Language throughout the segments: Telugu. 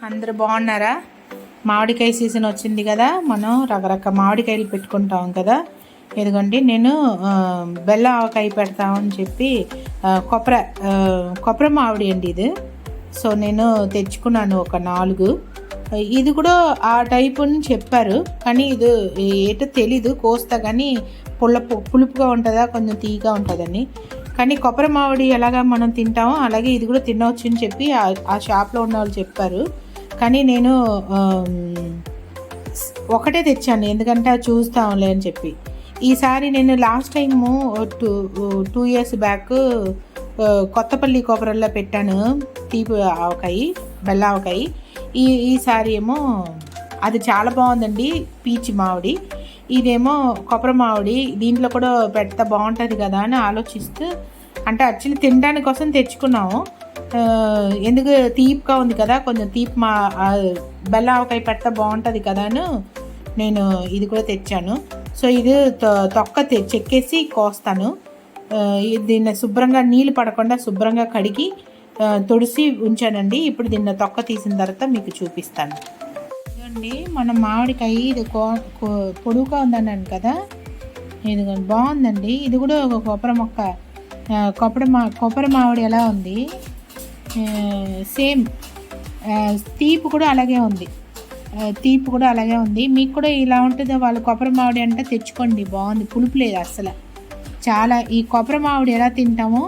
అందరూ బాగున్నారా? మామిడికాయ సీజన్ వచ్చింది కదా, మనం రకరకాల మామిడికాయలు పెట్టుకుంటాం కదా. ఇదిగోండి, నేను బెల్లం ఆవకాయ పెడతామని చెప్పి కొబ్బరి మామిడి అండి ఇది. సో నేను తెచ్చుకున్నాను ఒక 4. ఇది కూడా ఆ టైపు అని చెప్పారు, కానీ ఇది ఏటో తెలీదు. కోస్తా కానీ పులుపుగా ఉంటుందా, కొంచెం తీయగా ఉంటుందని. కానీ కొబ్బరి మామిడి ఎలాగా మనం తింటామో అలాగే ఇది కూడా తినవచ్చు అని చెప్పి ఆ షాప్లో ఉన్న వాళ్ళు చెప్పారు. కానీ నేను ఒకటే తెచ్చాను, ఎందుకంటే చూస్తాంలే అని చెప్పి. ఈసారి నేను last time 2 years back Kothapalli కొబ్బరిలో పెట్టాను తీపి ఆవకాయ, బెల్ల ఆవకాయ. ఈసారి ఏమో అది చాలా బాగుందండి, పీచి మామిడి. ఇదేమో కొబ్బరి మామిడి, దీంట్లో కూడా పెడితే బాగుంటుంది కదా అని ఆలోచిస్తూ, అంటే యాక్చువల్లీ తినడానికి కోసం తెచ్చుకున్నాము. ఎందుకు తీపిగా ఉంది కదా, కొంచెం తీపి బెల్ల ఆవకాయ పెడితే బాగుంటుంది కదా అని నేను ఇది కూడా తెచ్చాను. సో ఇది తొక్క చెక్కేసి కోస్తాను. దీన్ని శుభ్రంగా నీళ్ళు పడకుండా శుభ్రంగా కడిగి తుడిసి ఉంచానండి. ఇప్పుడు దీన్ని తొక్క తీసిన తర్వాత మీకు చూపిస్తాను. ఇదండి మన మామిడికాయ, ఇది పొడుగుగా ఉందన్నాను కదా, ఇది బాగుందండి. ఇది కూడా ఒక కొబ్బరి మొక్క, కొబ్బరి మామిడి ఎలా ఉంది సేమ్, తీపి కూడా అలాగే ఉంది. మీకు కూడా ఇలా ఉంటుందో, వాళ్ళు కొబ్బరి మామిడి అంటే తెచ్చుకోండి, బాగుంది, పులుపు లేదు అస్సలు. చాలా ఈ కొబ్బరి మామిడి ఎలా తింటామో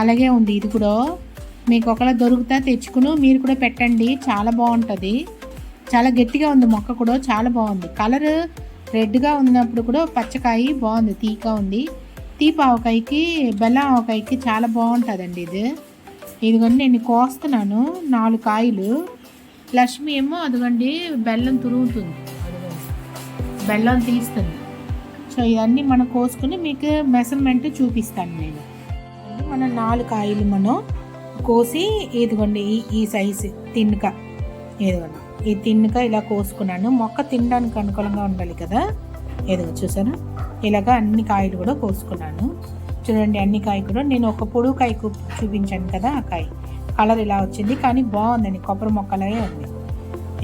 అలాగే ఉంది ఇది కూడా. మీకు ఒకలా దొరుకుతా తెచ్చుకుని మీరు కూడా పెట్టండి, చాలా బాగుంటుంది. చాలా గట్టిగా ఉంది మొక్క కూడా, చాలా బాగుంది. కలర్ రెడ్గా ఉన్నప్పుడు కూడా పచ్చకాయ బాగుంది, తీగా ఉంది. తీపి ఆవకాయకి బెల్లం ఆవకాయకి చాలా బాగుంటుందండి ఇది. ఇదిగోండి నేను కోస్తున్నాను 4 కాయలు. లక్ష్మి ఏమో అదిగోండి బెల్లం తురుగుతుంది, బెల్లం తీస్తుంది. సో ఇవన్నీ మనం కోసుకుని మీకు మెజర్మెంట్ చూపిస్తాను నేను. మనం 4 కాయలు మనం కోసి, ఇదిగోండి ఈ సైజు తిన్నుక, ఇదిగోండి ఈ తిన్నుక ఇలా కోసుకున్నాను. మొక్క తినడానికి అనుకూలంగా ఉండాలి కదా. ఇదిగో చూసాను, ఇలాగా అన్ని కాయలు కూడా కోసుకున్నాను. చూడండి అన్ని కాయ కూడా నేను ఒక పొడుగు కాయ చూపించాను కదా, ఆ కాయ కలర్ ఇలా వచ్చింది, కానీ బాగుందండి, కొబ్బరి మొక్కలాగే ఉంది.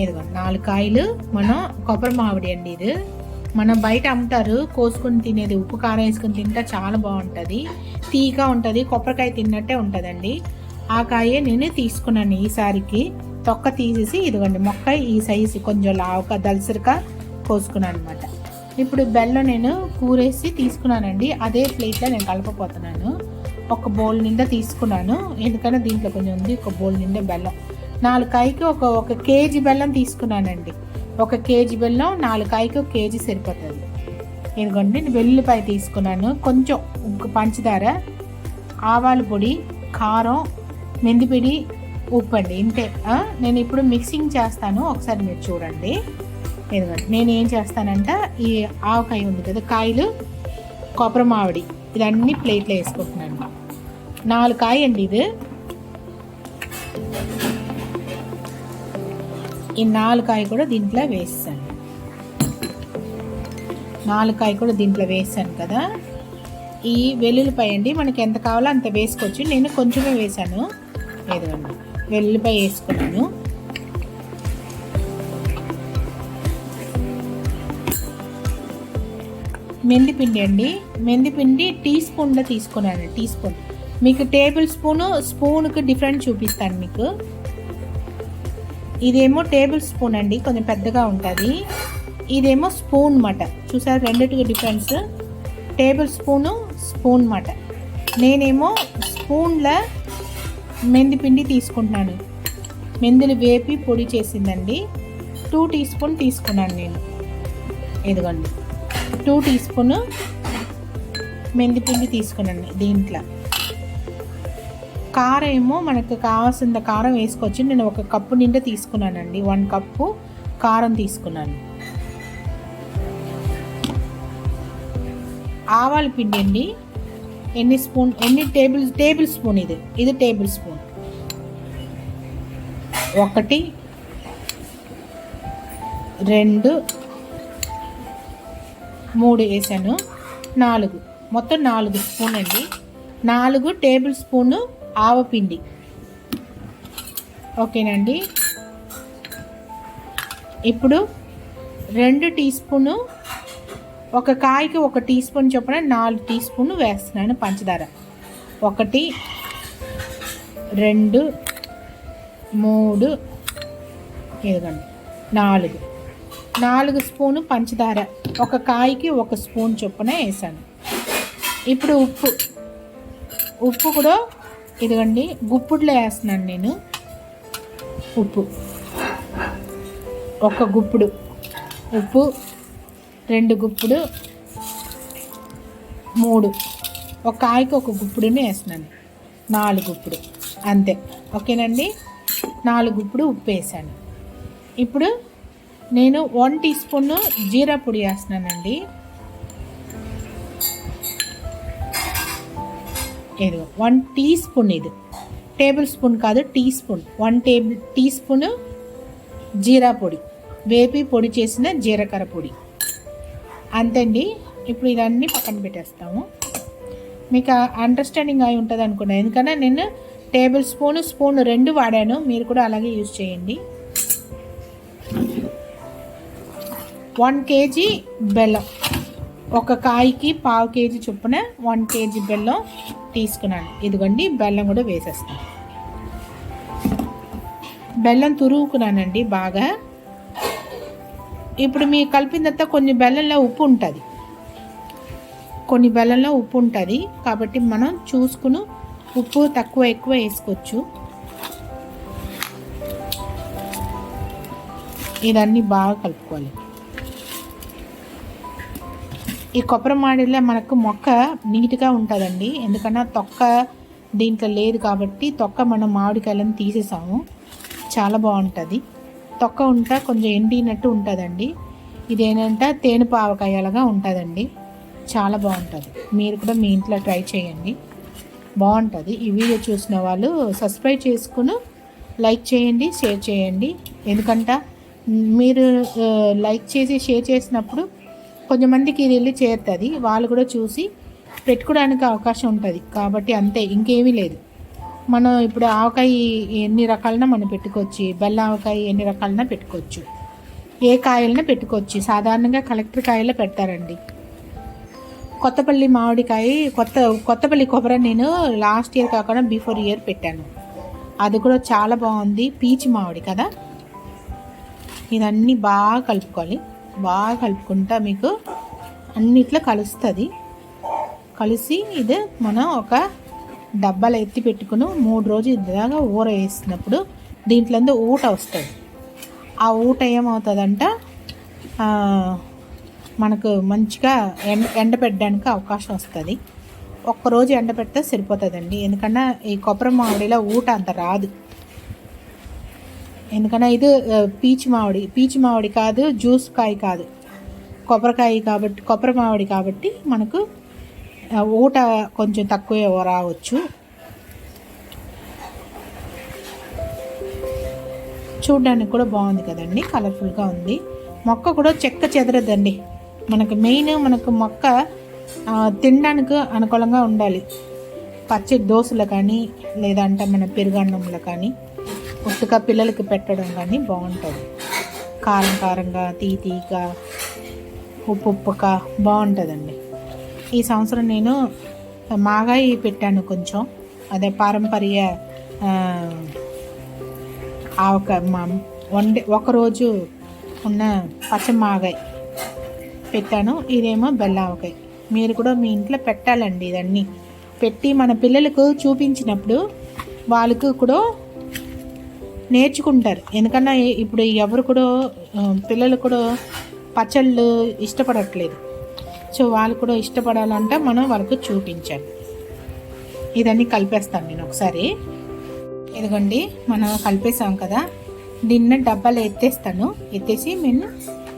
ఇదిగోండి 4 కాయలు మనం కొబ్బరి మామిడి అండి. ఇది మనం బయట అమ్ముతారు, కోసుకొని తినేది, ఉప్పు కారం వేసుకొని తింటే చాలా బాగుంటుంది, తీగా ఉంటుంది, కొబ్బరికాయ తిన్నట్టే ఉంటుందండి. ఆ కాయే నేను తీసుకున్నాను ఈసారికి. తొక్క తీసేసి ఇదిగోండి మొక్క ఈ సైజు కొంచెం లావుగా దలసరిగా కోసుకున్నాను అనమాట. ఇప్పుడు బెల్లం నేను కూరేసి తీసుకున్నానండి, అదే ప్లేట్లో నేను కలపపోతున్నాను. ఒక బౌల్ నిండా తీసుకున్నాను, ఎందుకంటే దీంట్లో కొంచెం ఉంది. ఒక బౌల్ నిండా బెల్లం, 4 కాయకి ఒక కేజీ బెల్లం తీసుకున్నానండి. 1 కేజీ బెల్లం 4 కాయకి 1 కేజీ సరిపోతుంది. ఇదిగోండి నేను వెల్లుల్లిపాయ తీసుకున్నాను, కొంచెం పంచదార, ఆవాల పొడి, కారం, మెంతిపిడి, ఉప్పు అండి, ఇంతే. నేను ఇప్పుడు మిక్సింగ్ చేస్తాను, ఒకసారి మీరు చూడండి. ఇదిగోండి నేను ఏం చేస్తానంటే, ఈ ఆవకాయ ఉంది కదా, కాయలు, కొబ్బరి మామిడి, ఇదన్నీ ప్లేట్లో వేసుకుంటున్నాను. 4 కాయ అండి ఇది. ఈ 4 కాయ కూడా దీంట్లో వేస్తాను. 4 కాయ కూడా దీంట్లో వేసాను కదా. ఈ వెల్లుల్లిపాయ అండి, మనకి ఎంత కావాలో అంత వేసుకోవచ్చు. నేను కొంచెమే వేసాను. ఇదిగోండి వెల్లుల్లిపాయ వేసుకున్నాను. మెంతిపిండి అండి, మెంతిపిండి టీ స్పూన్లో తీసుకున్నాను, టీ స్పూన్. మీకు టేబుల్ స్పూన్కి డిఫరెంట్ చూపిస్తాను మీకు. ఇదేమో టేబుల్ స్పూన్ అండి, కొంచెం పెద్దగా ఉంటుంది. ఇదేమో స్పూన్ మాట, చూసారు రెండింటికి డిఫరెన్స్. టేబుల్ స్పూన్ మాట. నేనేమో స్పూన్ల మెంతిపిండి తీసుకుంటున్నాను, మెంతులు వేపి పొడి చేసిందండి. 2 టీ స్పూన్ తీసుకున్నాను నేను. ఇదిగోండి 2 టీ స్పూన్ మెంతిపిండి తీసుకున్నాను. దీంట్లో కారం ఏమో మనకు కావాల్సిన కారం వేసుకోవచ్చు. నేను 1 కప్పు నిండా తీసుకున్నానండి, 1 కప్పు కారం తీసుకున్నాను. ఆవాల పిండి అండి, ఎన్ని టేబుల్ స్పూన్, ఇది టేబుల్ స్పూన్. 1 2 3 వేసాను, 4, మొత్తం 4 స్పూన్ అండి. 4 టేబుల్ స్పూను ఆవపిండి. ఓకేనండి. ఇప్పుడు 2 టీ స్పూను, ఒక కాయకి 1 టీ స్పూన్ చొప్పున 4 టీ స్పూన్లు వేస్తున్నాను పంచదార. 1 2 3 ఇదిగోండి 4 స్పూను పంచదార, ఒక కాయకి 1 స్పూన్ చొప్పున వేసాను. ఇప్పుడు ఉప్పు కూడా ఇదిగోండి గుప్పుడులో వేస్తున్నాను నేను. ఉప్పు 1 గుప్పుడు, ఉప్పు 2 గుప్పుడు, 3 ఒక కాయకి 1 గుప్పుడుని వేస్తున్నాను. 4 గుప్పుడు అంతే. ఓకేనండి, 4 గుప్పుడు ఉప్పు వేసాను. ఇప్పుడు నేను 1 టీ స్పూన్ జీరా పొడి వేస్తున్నానండి. ఇది 1 టీ స్పూన్, ఇది టేబుల్ స్పూన్ కాదు, టీ స్పూన్. 1 టీ స్పూన్ జీరా పొడి, వేపి పొడి చేసిన జీలకర్ర పొడి అంతండి. ఇప్పుడు ఇవన్నీ పక్కన పెట్టేస్తాము. మీకు అండర్స్టాండింగ్ అయి ఉంటుంది అనుకున్నాను, ఎందుకన్నా నేను టేబుల్ స్పూన్ 2 వాడాను. మీరు కూడా అలాగే యూజ్ చేయండి. 1 కేజీ బెల్లం, ఒక కాయకి 1/2 కేజీ చొప్పున 1 కేజీ బెల్లం తీసుకున్నాను. ఇదిగోండి బెల్లం కూడా వేసేస్తాను. బెల్లం తురుముకున్నానండి బాగా. ఇప్పుడు మీ కలిపిందంతా కొన్ని బెల్లంలో ఉప్పు ఉంటుంది, కాబట్టి మనం చూసుకుని ఉప్పు తక్కువ ఎక్కువ వేసుకోవచ్చు. ఇదన్నీ బాగా కలుపుకోవాలి. ఈ కొబ్బరి మాడిలో మనకు మొక్క నీట్గా ఉంటుందండి, ఎందుకన్నా తొక్క దీంట్లో లేదు కాబట్టి. తొక్క మనం మామిడికాయలను తీసేసాము, చాలా బాగుంటుంది. తొక్క ఉంటా కొంచెం ఎండినట్టు ఉంటుందండి. ఇదేంటంటే తేనెపావకాయలుగా ఉంటుందండి, చాలా బాగుంటుంది. మీరు కూడా మీ ఇంట్లో ట్రై చేయండి, బాగుంటుంది. ఈ వీడియో చూసిన వాళ్ళు సబ్స్క్రైబ్ చేసుకుని లైక్ చేయండి, షేర్ చేయండి. ఎందుకంటే మీరు లైక్ చేసి షేర్ చేసినప్పుడు కొంతమందికి ఇది వెళ్ళి చేరుతుంది, వాళ్ళు కూడా చూసి పెట్టుకోవడానికి అవకాశం ఉంటుంది. కాబట్టి అంతే, ఇంకేమీ లేదు. మనం ఇప్పుడు ఆవకాయ ఎన్ని రకాలైనా మనం పెట్టుకోవచ్చు, బెల్ల ఆవకాయ ఎన్ని రకాలైనా పెట్టుకోవచ్చు, ఏ కాయలైనా పెట్టుకోవచ్చు. సాధారణంగా కలెక్టర్ కాయలో పెడతారండి. కొత్తపల్లి మామిడికాయ, కొత్తపల్లి కొబ్బరి నేను లాస్ట్ ఇయర్ కాకుండా బిఫోర్ ఇయర్ పెట్టాను, అది కూడా చాలా బాగుంది. పీచు మామిడి కదా. ఇదన్నీ బాగా కలుపుకోవాలి, బాగా కలుపుకుంటా మీకు అన్నిట్లో కలుస్తుంది. కలిసి ఇది మనం ఒక డబ్బాలో ఎత్తి పెట్టుకుని 3 రోజులు ఇలాగా ఊర వేసినప్పుడు దీంట్లో ఊట వస్తుంది. ఆ ఊట ఏమవుతుందంట, మనకు మంచిగా ఎండపెట్టడానికి అవకాశం వస్తుంది. ఒక్కరోజు ఎండపెడితే సరిపోతుందండి, ఎందుకన్నా ఈ కొబ్బరి మామిడిలో ఊట అంత రాదు. ఎందుకన్నా ఇది పీచు మామిడి కాదు, జ్యూస్ కాయ కాదు, కొబ్బరికాయ కాబట్టి, కొబ్బరి మామిడి కాబట్టి మనకు ఊట కొంచెం తక్కువ రావచ్చు. చూడడానికి కూడా బాగుంది కదండి, కలర్ఫుల్గా ఉంది. మొక్క కూడా చెక్క చెదరదండి. మనకు మెయిన్ మనకు మొక్క తినడానికి అనుకూలంగా ఉండాలి. పచ్చి దోశలు కానీ లేదంటే మన పెరుగన్నంలో కానీ ఉట్టుగా పిల్లలకి పెట్టడం కానీ బాగుంటుంది. కారంగా తీగా ఉప్పుగా బాగుంటుందండి. ఈ సంవత్సరం నేను మాగాయి పెట్టాను కొంచెం, అదే పారంపర్య ఒకరోజు ఉన్న పచ్చ మాగాయి పెట్టాను. ఇదేమో బెల్లావకాయ. మీరు కూడా మీ ఇంట్లో పెట్టాలండి. ఇదన్నీ పెట్టి మన పిల్లలకు చూపించినప్పుడు వాళ్ళకు కూడా నేర్చుకుంటారు. ఎందుకన్నా ఇప్పుడు ఎవరు కూడా పిల్లలు కూడా పచ్చళ్ళు ఇష్టపడట్లేదు. సో వాళ్ళు కూడా ఇష్టపడాలంటే మనం వాళ్ళకు చూపించాలి. ఇదన్నీ కలిపేస్తాను నేను ఒకసారి. ఇదిగోండి మనం కలిపేసాం కదా, దీన్ని డబ్బాలో ఎత్తేసి నేను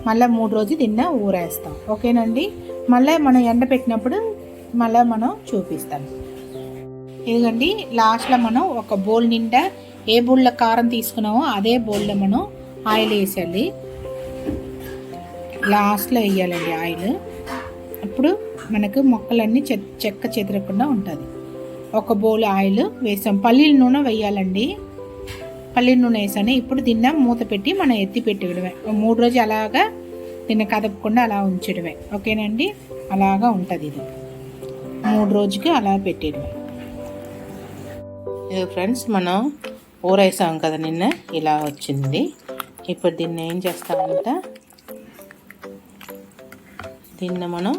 మళ్ళీ 3 రోజులు దీన్ని ఊరేస్తాం. ఓకేనండి, మళ్ళీ మనం ఎండ పెట్టినప్పుడు మళ్ళీ మనం చూపిస్తాం. ఇదిగోండి లాస్ట్లో మనం ఒక బౌల్ నిండా ఏ బౌల్లో కారం తీసుకున్నామో అదే బౌల్లో మనం ఆయిల్ వేసేయాలి. లాస్ట్లో వేయాలండి ఆయిల్. అప్పుడు మనకు మొక్కలన్నీ చెక్క చెదరకుండా ఉంటుంది. ఒక బౌల్ ఆయిల్ వేసాం. పల్లీల నూనె వేయాలండి. పల్లి నూనె వేసాను. ఇప్పుడు దీన్ని మూత పెట్టి మనం ఎత్తి పెట్టిడమే. 3 రోజులు అలాగా దీన్ని కదపకుండా అలా ఉంచడమే. ఓకేనండి, అలాగా ఉంటుంది ఇది. 3 రోజుకి అలా పెట్టేయడమే. ఇది ఫ్రెండ్స్, మనం ఊరేసాం కదా నిన్న, ఇలా వచ్చింది. ఇప్పుడు దీన్ని ఏం చేస్తామంటే దీన్ని మనం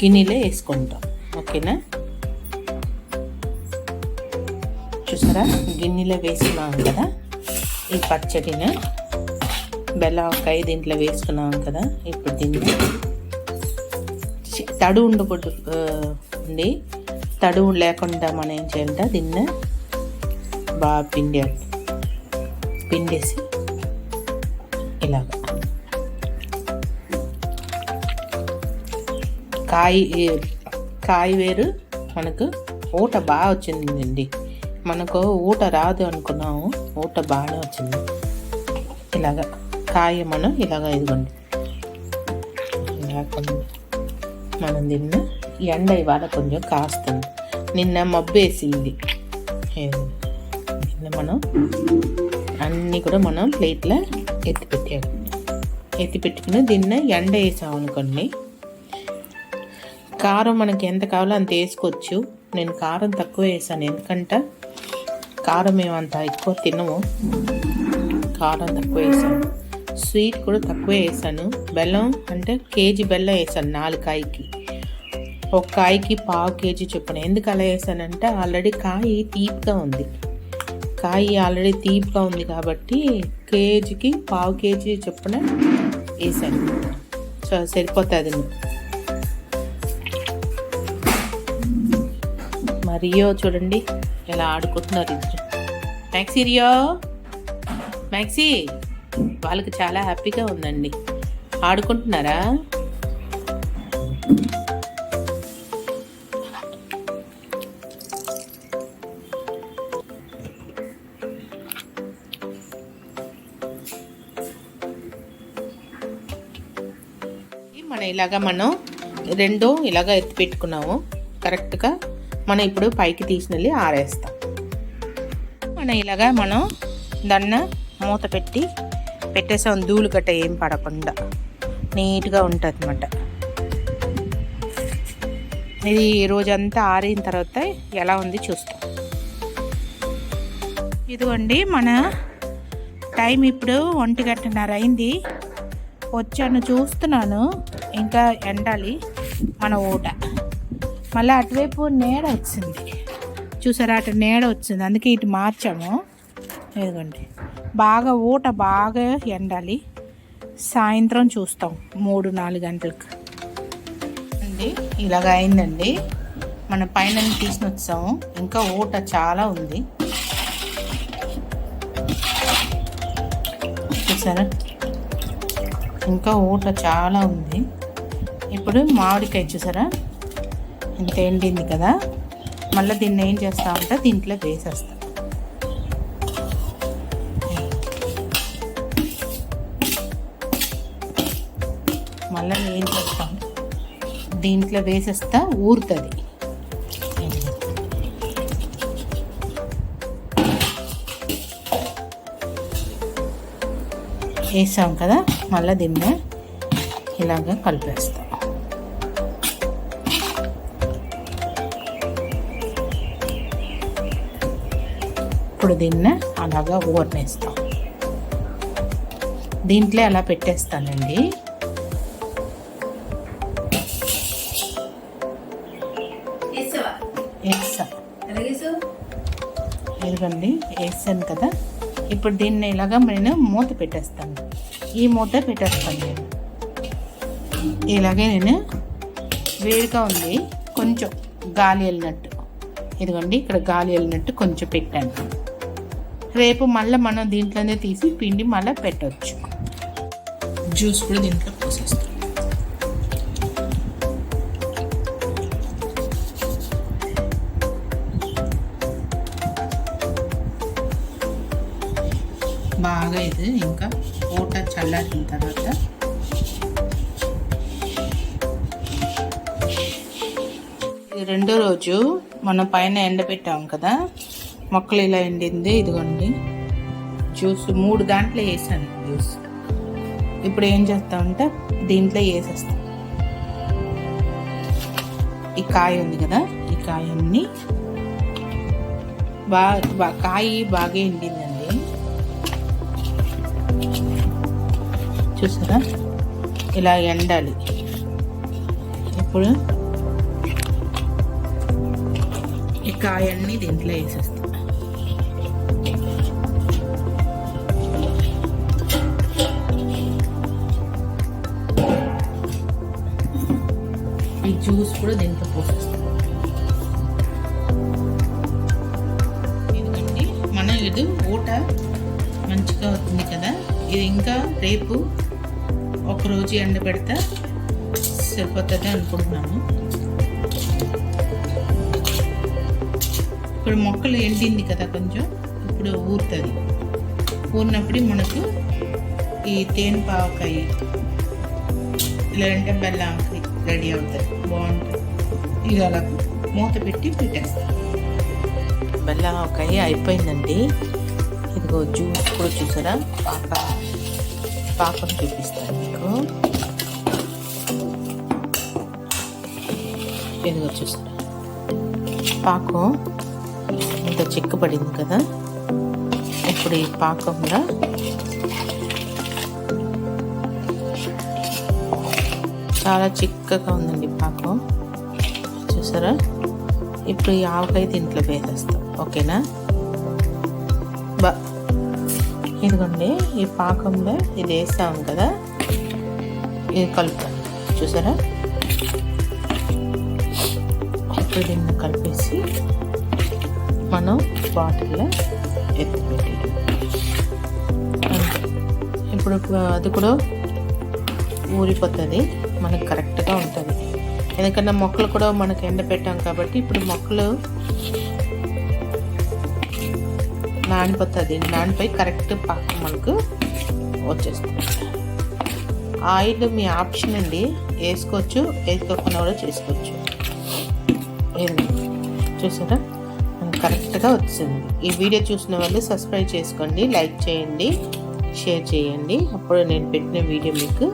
గిన్నెలో వేసుకుంటాం. ఓకేనా, చూసారా గిన్నెలో వేసుకున్నాం కదా ఈ పచ్చడిని, బెల్లకాయ దీంట్లో వేసుకున్నాం కదా. ఇప్పుడు దీన్ని తడు ఉండి తడువు లేకుండా మనం ఏం చేయాలంటే దీన్ని బాగా పిండేసి ఇలాగ కాయ వేరు మనకు ఊట బాగా వచ్చిందండి. మనకు ఊట రాదు అనుకున్నాము, ఊట బాగానే వచ్చింది. ఇలాగ కాయ మనం ఇలాగ ఇదిగోండి, మనం దీన్ని ఎండ ఇవాళ కొంచెం కాస్తుంది. నిన్న మబ్బు వేసింది. నిన్న మనం అన్నీ కూడా మనం ప్లేట్లో ఎత్తి పెట్టుకుని దీన్ని ఎండ వేసాం అనుకోండి. కారం మనకి ఎంత కావాలో అంత వేసుకోవచ్చు. నేను కారం తక్కువ వేసాను, ఎందుకంటే కారం మేమంత ఎక్కువ తినము. కారం తక్కువ వేసాను, స్వీట్ కూడా తక్కువ వేసాను. బెల్లం అంటే కేజీ బెల్లం వేసాను 4 కాయకి. ఒక కాయకి 1/2 కేజీ చొప్పున. ఎందుకు అలా వేసానంటే ఆల్రెడీ కాయ తీపిగా ఉంది. కాబట్టి కేజీకి 1/2 కేజీ చొప్పున వేసాను. సో సరిపోతుంది. రియో చూడండి ఎలా ఆడుకుంటున్నారు ఇద్దరు. మ్యాక్సీ వాళ్ళకి చాలా హ్యాపీగా ఉందండి, ఆడుకుంటున్నారా. మనం 2 ఇలాగా ఎత్తి పెట్టుకున్నాము కరెక్ట్గా. మనం ఇప్పుడు పైకి తీసినల్లి ఆరేస్తాం. మనం దాన్ని మూత పెట్టేసాం, ధూళి గట్ట ఏం పడకుండా నీట్గా ఉంటుంది అన్నమాట. ఇది రోజంతా ఆరిన తర్వాత ఎలా ఉంది చూస్తాం. ఇదిగోండి మన టైం ఇప్పుడు 1:30 అయింది. వచ్చాను చూస్తున్నాను, ఇంకా ఎండాలి మన ఊట. మళ్ళీ అటువైపు నీడ వచ్చింది చూసారా, అటు నీడ వచ్చింది, అందుకే ఇటు మార్చాము. ఇదిగోండి ఊట బాగా ఎండాలి. సాయంత్రం చూస్తాం 3-4 గంటలకు అండి. ఇలాగ అయిందండి. మన పైన తీసుకుని వచ్చాము, ఇంకా ఊట చాలా ఉంది చూసారా, ఇంకా ఊట చాలా ఉంది. ఇప్పుడు మామిడికాయ చూసారా ఇంత ఎండింది కదా. మళ్ళీ దీన్ని ఏం చేస్తామంటే దీంట్లో వేసేస్తాం. మళ్ళీ ఏం చేస్తాం, దీంట్లో వేసేస్తా ఊరుతుంది. వేసాం కదా, మళ్ళీ దీన్ని ఇలాగ కలిపేస్తాం. ఇప్పుడు దీన్ని అలాగా ఊరనేస్తాం. దీంట్లో అలా పెట్టేస్తానండి. ఇదిగోండి వేసాను కదా. ఇప్పుడు దీన్ని ఇలాగా నేను మూత పెట్టేస్తాను. ఈ మూత పెట్టేస్తాను నేను. ఇలాగే నేను వేడిగా ఉంది, కొంచెం గాలి వెళ్ళినట్టు. ఇదిగోండి ఇక్కడ గాలి వెళ్ళినట్టు కొంచెం పెట్టాను. రేపు మళ్ళీ మనం దీంట్లోనే తీసి పిండి మళ్ళీ పెట్టవచ్చు. జ్యూస్ కూడా దీంట్లో పోసేస్తాం. బాగా ఇది ఇంకా ఊట చల్లారిన తర్వాత ఇది 2వ రోజు మనం పైన ఎండబెట్టాం కదా, మొక్కలు ఇలా ఎండింది. ఇదిగోండి జ్యూస్ 3 దాంట్లో వేసాను జ్యూస్. ఇప్పుడు ఏం చేస్తామంటే దీంట్లో వేసేస్తాం. ఈ కాయ ఉంది కదా, ఈ కాయన్ని కాయ బాగా ఎండిందండి, చూసారా ఇలా ఎండాలి. ఇప్పుడు ఈ కాయన్ని దీంట్లో వేసేస్తాం. ఈ జ్యూస్ కూడా దీంట్లో పోసేస్తాం. ఎందుకంటే ఇది ఊట మంచిగా అవుతుంది కదా, ఇది ఇంకా రేపు ఒకరోజు ఎండబెడితే సరిపోతుంది అనుకుంటున్నాను. ఇప్పుడు మొక్కలు ఎండింది కదా కొంచెం, ఇప్పుడు ఊరుతుంది. ఊరినప్పుడు మనకు ఈ తేనెపావకాయ లేదంటే బెల్లాంకాయ రెడీ అవుతుంది, బాగుంటుంది. ఇది అలా మూత పెట్టి పెట్టేస్తాం. బెల్లాంకాయ అయిపోయిందండి. ఇదిగో జ్యూస్ కూడా చూసారా, పాకం చూపిస్తాను మీకు. ఇదిగో చూసారా పాకం ఇంత చిక్కబడింది కదా. ఇప్పుడు ఈ పాకంలో చాలా చిక్కగా ఉందండి పాకం, చూసారా. ఇప్పుడు ఈ ఆవకాయ దీంట్లో వేసేస్తాం, ఓకేనా. ఇదిగోండి ఈ పాకంలో ఇది వేసాం కదా, ఇది కలుపుతాం, చూసారా. ఇప్పుడు దీన్ని కలిపేసి మనం బాటిల్లో ఎత్తిపెట్టి ఇప్పుడు అది కూడా ఊరిపోతుంది, మనకు కరెక్ట్గా ఉంటుంది. ఎందుకంటే మొక్కలు కూడా మనకు ఎండపెట్టాం కాబట్టి ఇప్పుడు మొక్కలు నానిపోతుంది, నానిపోయి కరెక్ట్ పాకం మనకు వచ్చేస్తుంది. ఆయిల్ మీ ఆప్షన్ అండి, వేసుకోవచ్చు వేసుకోకుండా కూడా చేసుకోవచ్చు. చూసారా మనకు కరెక్ట్గా వచ్చింది. ఈ వీడియో చూసిన వాళ్ళు సబ్స్క్రైబ్ చేసుకోండి, లైక్ చేయండి, షేర్ చేయండి. అప్పుడు నేను పెట్టిన వీడియో మీకు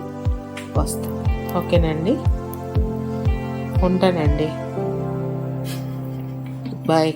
వస్తాను, ఓకేనండి. ఉంటానండి, బాయ్.